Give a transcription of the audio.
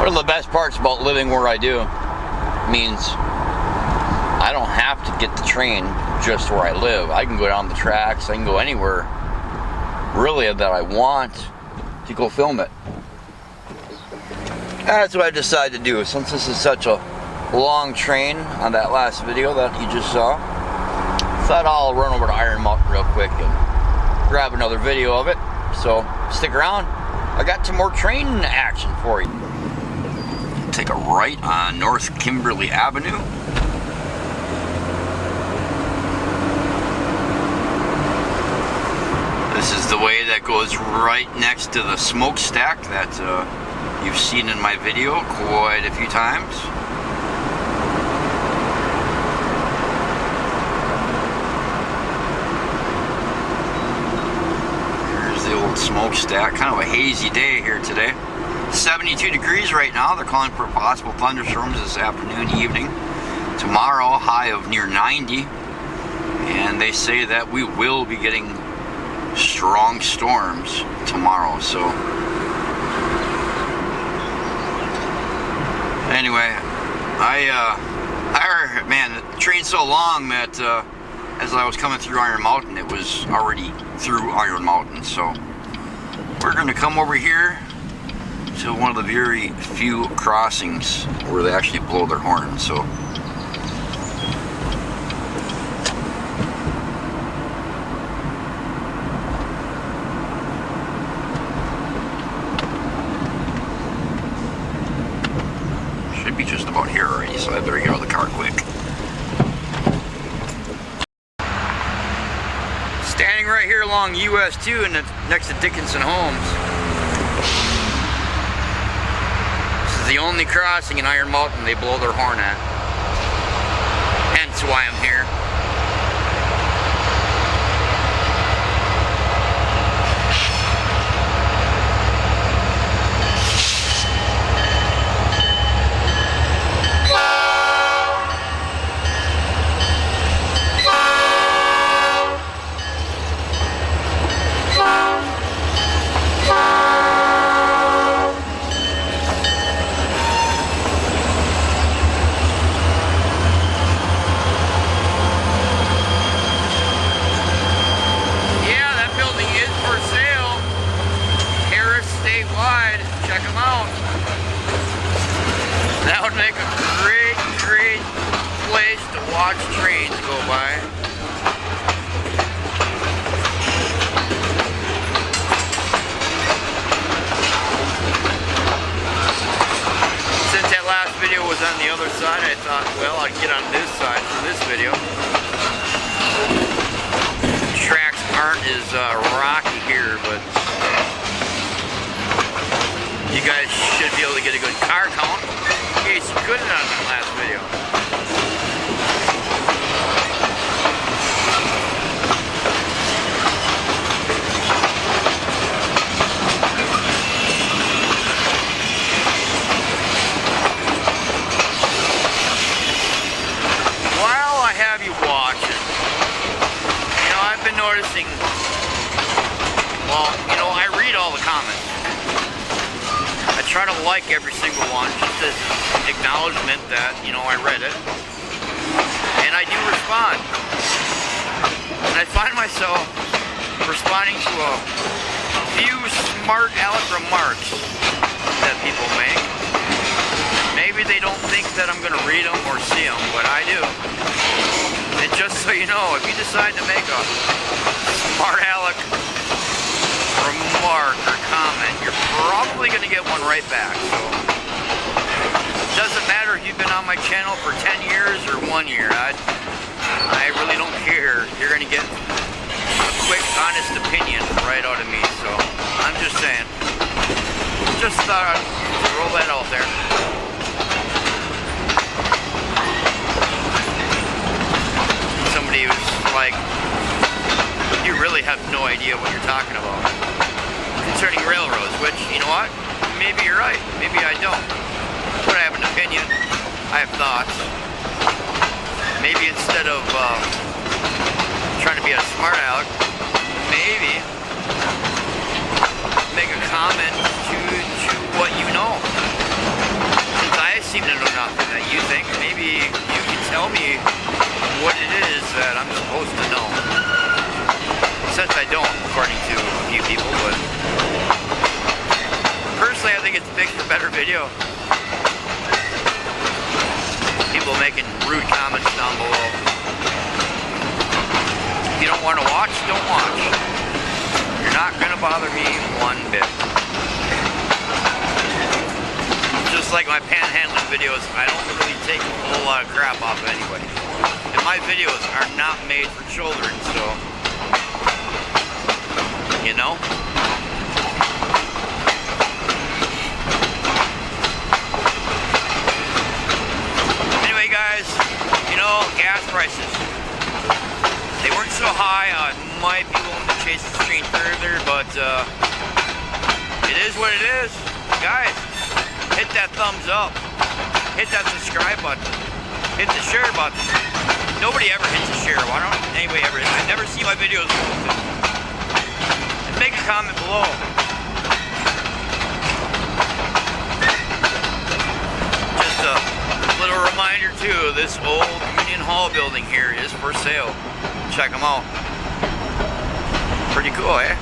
One of the best parts about living where I do means I don't have to get the train just where I live. I can go down the tracks, I can go anywhere really that I want to go film it. That's what I decided to do. Since this is such a long train on that last video that you just saw, I thought I'll run over to Iron Mountain real quick and grab another video of it. So stick around, I got some more train action for you. Take a right on North Kimberly Avenue. This is the way that goes right next to the smokestack that you've seen in my video quite a few times. Here's the old smokestack. Kind of a hazy day here today. 72 degrees right now. They're calling for possible thunderstorms this afternoon, evening. Tomorrow, high of near 90. And they say that we will be getting strong storms tomorrow. So anyway, man, the train's so long that as I was coming through Iron Mountain, it was already through Iron Mountain. So we're going to come over here to one of the very few crossings where they actually blow their horn. So should be just about here already, so I better get out of the car quick. Standing right here along US 2 and next to Dickinson Homes. The only crossing in Iron Mountain they blow their horn at. Hence why I'm here. That would make a great place to watch trains go by. Since that last video was on the other side, I thought, well, I'd get on this side for this video. Tracks aren't as rocky here, but you guys should be able to get a good car count. In case you couldn't on that last video. While I have you watching, you know, I've been noticing, well, you know, I read all the comments. I try to like every single one, just as acknowledgement that, you know, I read it. And I do respond. And I find myself responding to a few smart aleck remarks that people make. Maybe they don't think that I'm going to read them or see them, but I do. And just so you know, if you decide to make a smart aleck remark or comment, you're probably going to get one right back. So it doesn't matter if you've been on my channel for 10 years or 1 year. I really don't care. You're going to get a quick, honest opinion right out of me. So I'm just saying. Just thought I'd roll that out there. Somebody was like, you really have no idea what you're talking about concerning railroads, which, you know what, maybe you're right, maybe I don't, but I have an opinion, I have thoughts. Maybe instead of trying to be a smart aleck, maybe make a comment to what you know. think it's picked for better video. People making rude comments down below. If you don't want to watch, don't watch. You're not going to bother me one bit. Just like my panhandling videos, I don't really take a whole lot of crap off of anybody. And my videos are not made for children, so, you know? Anyway, guys, you know, gas prices. They weren't so high. I might be willing to chase the stream further, but it is what it is. Guys, hit that thumbs up. Hit that subscribe button. Hit the share button. Nobody ever hits the share. Why don't anybody ever? I never see my videos posted. And make a comment below. Just a little reminder too, this old Union Hall building here is for sale. Check them out. Pretty cool, eh?